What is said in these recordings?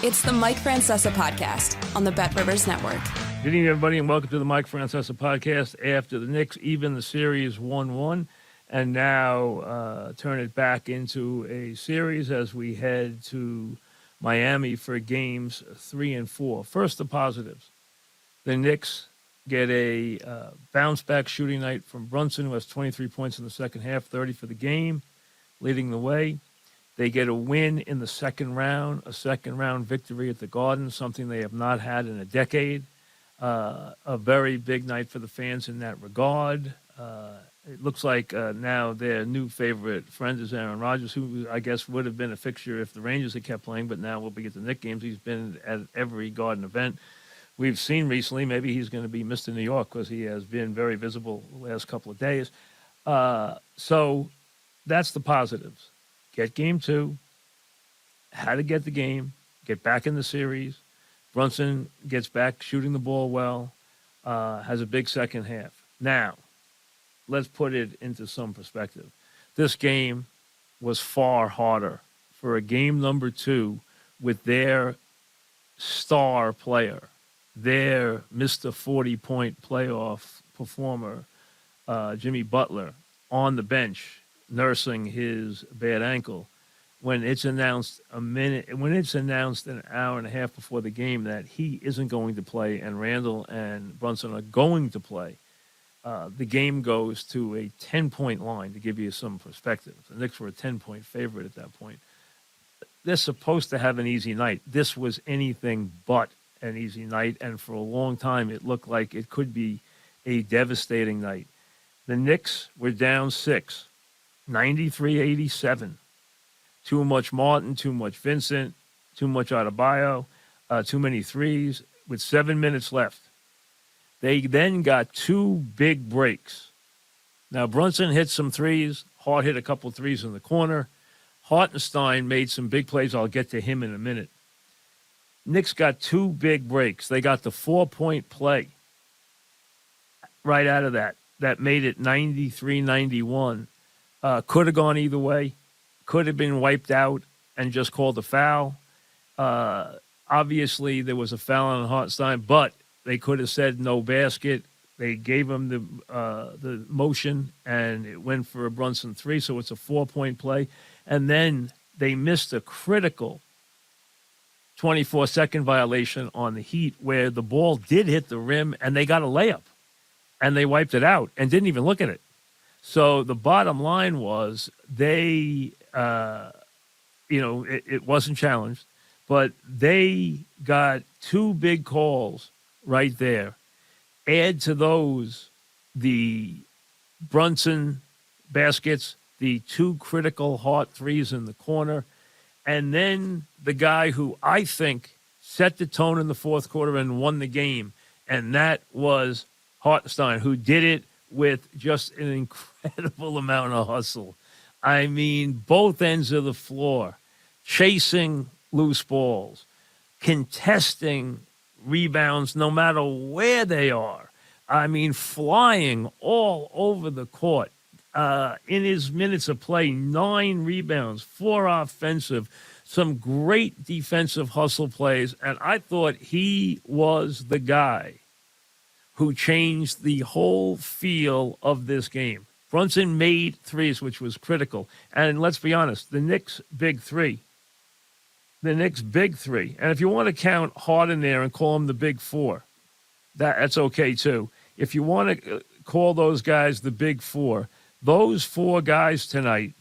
It's the Mike Francesa podcast on the Bet Rivers Network. Good evening, everybody, and welcome to the Mike Francesa podcast. After the Knicks even the series 1-1, and now turn it back into a series as we head to Miami for games 3 and 4. First, the positives. The Knicks get a bounce-back shooting night from Brunson, who has 23 points in the second half, 30 for the game, leading the way. They get a win in the second round, a second-round victory at the Garden, something they have not had in a decade. A very big night for the fans in that regard. It looks like now their new favorite friend is Aaron Rodgers, who I guess would have been a fixture if the Rangers had kept playing, but now we'll be at the Knicks games. He's been at every Garden event. We've seen recently maybe he's going to be Mr. New York because he has been very visible the last couple of days. So that's the positives. Get game 2, how to get the game, get back in the series. Brunson gets back shooting the ball well, has a big second half. Now, let's put it into some perspective. This game was far harder for a game number 2 with their star player, their Mr. 40-point playoff performer, Jimmy Butler, on the bench, nursing his bad ankle. When it's announced an hour and a half before the game that he isn't going to play and Randall and Brunson are going to play, the game goes to a 10-point line to give you some perspective. The Knicks were a 10-point favorite at that point. They're supposed to have an easy night. This was anything but an easy night, and for a long time it looked like it could be a devastating night. The Knicks were down 6. 93-87. Too much Martin, too much Vincent, too much Adebayo, too many threes with 7 minutes left. They then got 2 big breaks. Now, Brunson hit some threes. Hart hit a couple threes in the corner. Hartenstein made some big plays. I'll get to him in a minute. Knicks got 2 big breaks. They got the 4-point play right out of that. That made it 93-91. Could have gone either way. Could have been wiped out and just called a foul. Obviously, there was a foul on Hartenstein, but they could have said no basket. They gave him the motion, and it went for a Brunson 3, so it's a 4-point play. And then they missed a critical 24-second violation on the Heat where the ball did hit the rim, and they got a layup, and they wiped it out and didn't even look at it. So the bottom line was they, it wasn't challenged, but they got 2 big calls right there. Add to those the Brunson baskets, the 2 critical Hart threes in the corner, and then the guy who I think set the tone in the fourth quarter and won the game, and that was Hartenstein, who did it with just an incredible amount of hustle. I mean, both ends of the floor, chasing loose balls, contesting rebounds no matter where they are. I mean, flying all over the court. In his minutes of play, 9 rebounds, 4 offensive, some great defensive hustle plays, and I thought he was the guy who changed the whole feel of this game. Brunson made threes, which was critical. And let's be honest, the Knicks' big three. And if you want to count Hart in there and call him the big 4, that's okay too. If you want to call those guys the big 4, those 4 guys tonight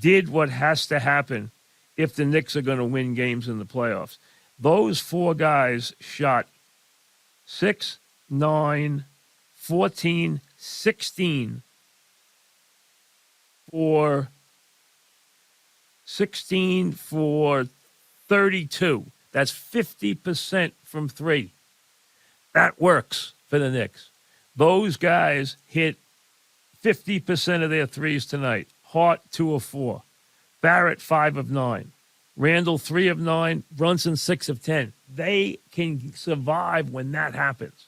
did what has to happen if the Knicks are going to win games in the playoffs. Those 4 guys shot 6, 9, 14, 16 for 32. That's 50% from 3. That works for the Knicks. Those guys hit 50% of their threes tonight. Hart, 2 of 4. Barrett, 5 of 9. Randall, 3 of 9. Brunson, 6 of 10. They can survive when that happens.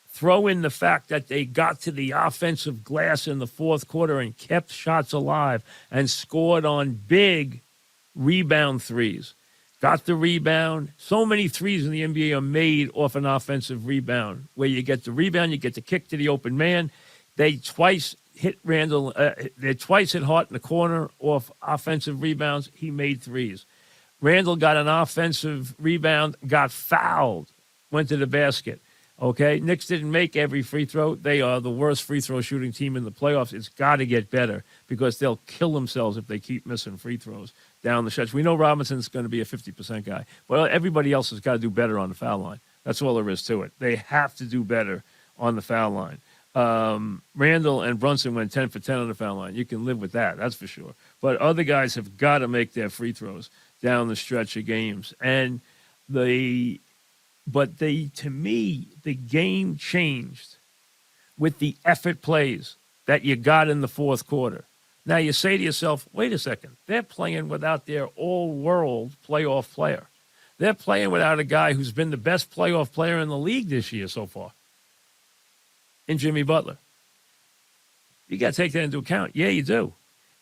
Throw in the fact that they got to the offensive glass in the fourth quarter and kept shots alive and scored on big rebound threes. got the rebound. So many threes in the NBA are made off an offensive rebound, where you get the rebound, you get the kick to the open man. They twice hit Randall. They twice hit Hart in the corner off offensive rebounds. He made threes. Randall got an offensive rebound, got fouled, went to the basket. Okay, Knicks didn't make every free throw. They are the worst free throw shooting team in the playoffs. It's got to get better because they'll kill themselves if they keep missing free throws down the stretch. We know Robinson's going to be a 50% guy. Well, everybody else has got to do better on the foul line. That's all there is to it. They have to do better on the foul line. Randall and Brunson went 10 for 10 on the foul line. You can live with that, that's for sure. But other guys have got to make their free throws down the stretch of games. And to me, the game changed with the effort plays that you got in the fourth quarter. Now you say to yourself, wait a second, they're playing without their all-world playoff player. They're playing without a guy who's been the best playoff player in the league this year so far, in Jimmy Butler. You got to take that into account. Yeah, you do.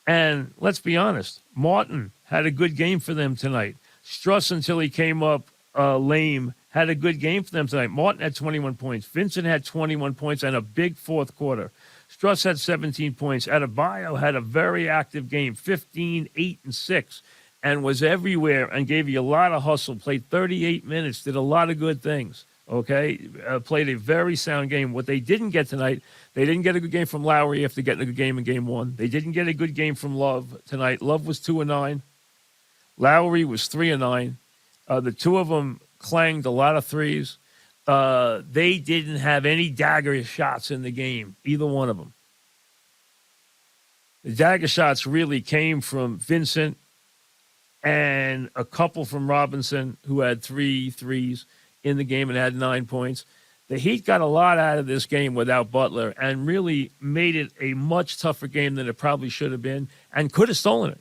And let's be honest, Martin had a good game for them tonight. Struss, until he came up lame, had a good game for them tonight. Martin had 21 points. Vincent had 21 points and a big fourth quarter. Struss had 17 points. Adebayo had a very active game, 15, 8, and 6, and was everywhere and gave you a lot of hustle, played 38 minutes, did a lot of good things, okay? Played a very sound game. What they didn't get tonight, they didn't get a good game from Lowry after getting a good game in game one. They didn't get a good game from Love tonight. Love was 2-9. Lowry was 3-9. The two of them clanged a lot of threes. They didn't have any dagger shots in the game, either one of them. The dagger shots really came from Vincent and a couple from Robinson, who had 3 threes in the game and had 9 points. The Heat got a lot out of this game without Butler and really made it a much tougher game than it probably should have been and could have stolen it.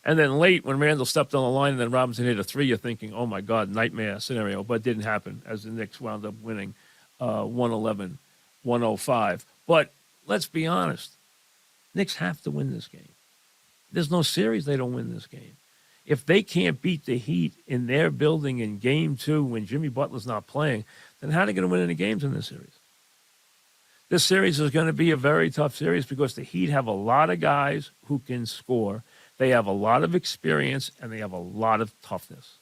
And then late, when Randall stepped on the line and then Robinson hit a three, you're thinking, oh, my God, nightmare scenario. But it didn't happen, as the Knicks wound up winning 111-105. But let's be honest. Knicks have to win this game. There's no series they don't win this game. If they can't beat the Heat in their building in Game 2 when Jimmy Butler's not playing, then how are they going to win any games in this series? This series is going to be a very tough series because the Heat have a lot of guys who can score. They have a lot of experience, and they have a lot of toughness.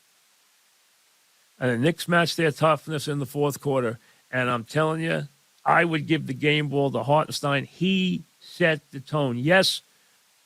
And the Knicks matched their toughness in the fourth quarter, and I'm telling you, I would give the game ball to Hartenstein. He set the tone. Yes,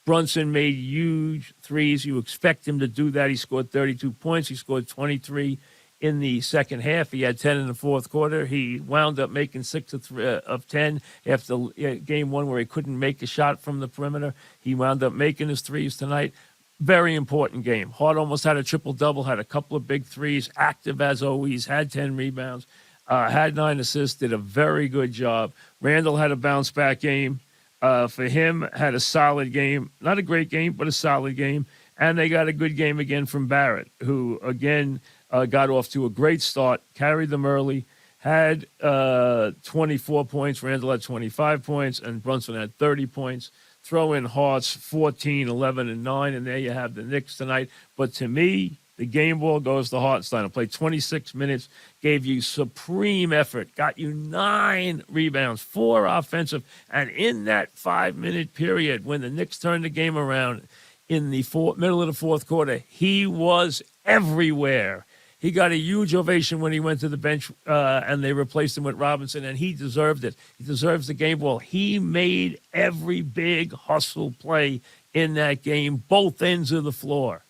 Brunson made huge threes. You expect him to do that. He scored 32 points. He scored 23 in the second half. He had 10 in the fourth quarter. He wound up making 6 of 10 after game one where he couldn't make a shot from the perimeter. He wound up making his threes tonight. Very important game. Hart almost had a triple-double, had a couple of big threes, active as always, had 10 rebounds, had 9 assists, did a very good job. Randall had a bounce-back game. For him, had a solid game. Not a great game, but a solid game. And they got a good game again from Barrett, who, again, got off to a great start, carried them early, had 24 points. Randall had 25 points, and Brunson had 30 points. Throw in Hart's 14, 11, and 9, and there you have the Knicks tonight. But to me, the game ball goes to Hartenstein. Played 26 minutes, gave you supreme effort, got you 9 rebounds, 4 offensive. And in that 5-minute period, when the Knicks turned the game around in the middle of the fourth quarter, he was everywhere. He got a huge ovation when he went to the bench and they replaced him with Robinson, and he deserved it. He deserves the game ball. He made every big hustle play in that game, both ends of the floor.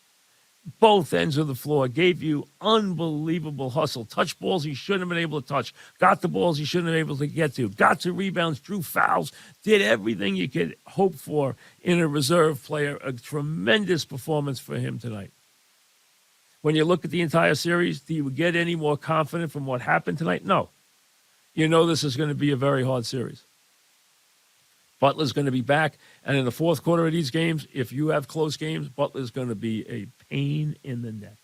Both ends of the floor, gave you unbelievable hustle. Touched balls he shouldn't have been able to touch. Got the balls he shouldn't have been able to get to. Got to rebounds, drew fouls, did everything you could hope for in a reserve player. A tremendous performance for him tonight. When you look at the entire series, do you get any more confident from what happened tonight? No. You know this is going to be a very hard series. Butler's going to be back. And in the fourth quarter of these games, if you have close games, Butler's going to be a pain in the neck.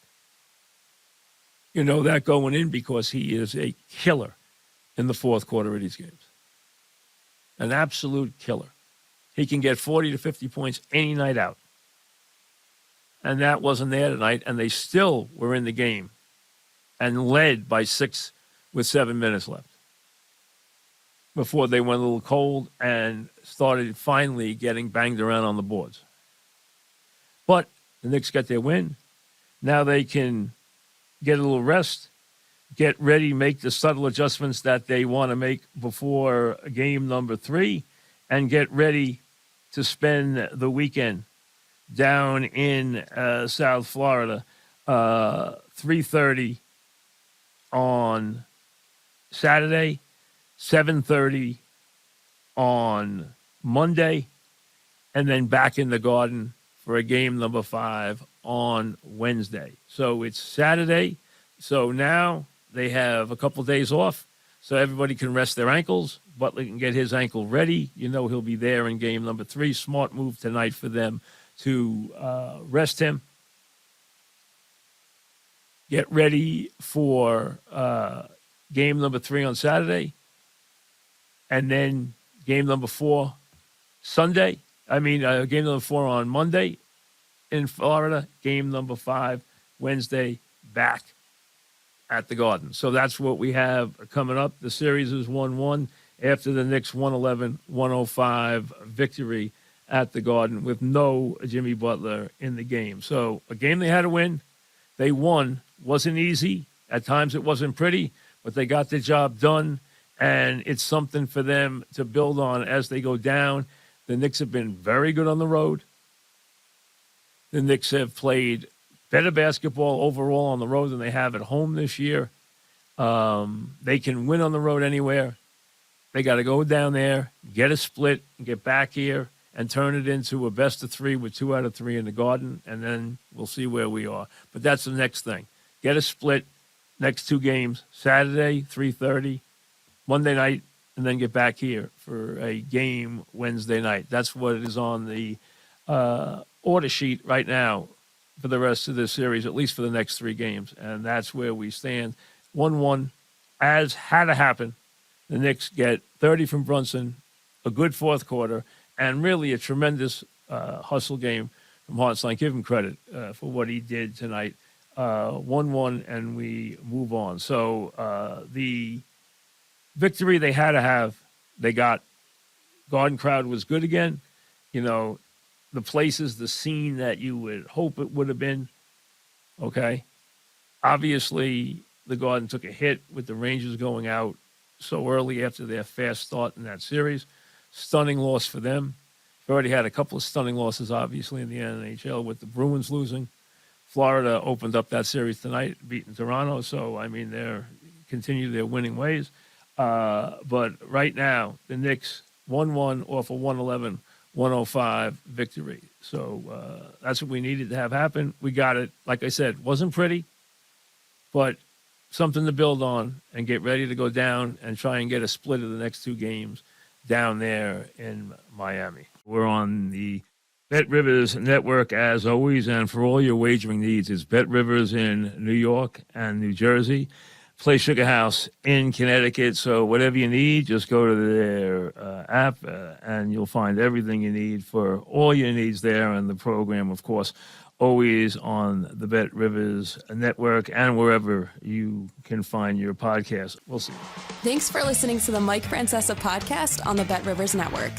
You know that going in because he is a killer in the fourth quarter of these games. An absolute killer. He can get 40 to 50 points any night out. And that wasn't there tonight, and they still were in the game and led by 6 with 7 minutes left before they went a little cold and started finally getting banged around on the boards. But the Knicks got their win. Now they can get a little rest, get ready, make the subtle adjustments that they want to make before game number 3, and get ready to spend the weekend down in South Florida, 3:30 on Saturday, 7:30 on Monday, and then back in the Garden for a game number 5 on Wednesday. So it's Saturday. So now they have a couple of days off, so everybody can rest their ankles. Butler can get his ankle ready. You know he'll be there in game number 3. Smart move tonight for them to rest him. Get ready for game number 3 on Saturday. And then game number 4 Sunday. Game number 4 on Monday in Florida. Game number 5 Wednesday back at the Garden. So that's what we have coming up. The series is 1-1 after the Knicks 111-105 victory at the Garden with no Jimmy Butler in the game. So a game they had to win. They won. Wasn't easy. At times it wasn't pretty, but they got the job done, and it's something for them to build on as they go down. The Knicks have been very good on the road. The Knicks have played better basketball overall on the road than they have at home this year. They can win on the road anywhere. They got to go down there, get a split, and get back here and turn it into a best of 3 with 2 out of 3 in the Garden, and then we'll see where we are. But that's the next thing. Get a split, next 2 games, Saturday, 3:30, Monday night, and then get back here for a game Wednesday night. That's what it is on the order sheet right now for the rest of this series, at least for the next 3 games. And that's where we stand. 1-1, as had to happen. The Knicks get 30 from Brunson, a good fourth quarter, and really a tremendous hustle game from Hart. Give him credit for what he did tonight. 1-1, and we move on. So the victory they had to have, they got. Garden crowd was good again. You know, the places, the scene that you would hope it would have been. Okay. Obviously, the Garden took a hit with the Rangers going out so early after their fast start in that series. Stunning loss for them. They've already had a couple of stunning losses, obviously, in the NHL with the Bruins losing. Florida opened up that series tonight, beating Toronto. So, they're continue their winning ways. But right now, the Knicks 1-1 off a 111-105 victory. So that's what we needed to have happen. We got it. Like I said, wasn't pretty, but something to build on and get ready to go down and try and get a split of the next 2 games down there in Miami. We're on the Bet Rivers Network as always, and for all your wagering needs, it's Bet Rivers in New York and New Jersey. Play Sugar House in Connecticut. So whatever you need, just go to their app and you'll find everything you need for all your needs there. And the program, of course, always on the Bet Rivers Network and wherever you can find your podcast. We'll see. Thanks for listening to the Mike Francesa podcast on the Bet Rivers Network.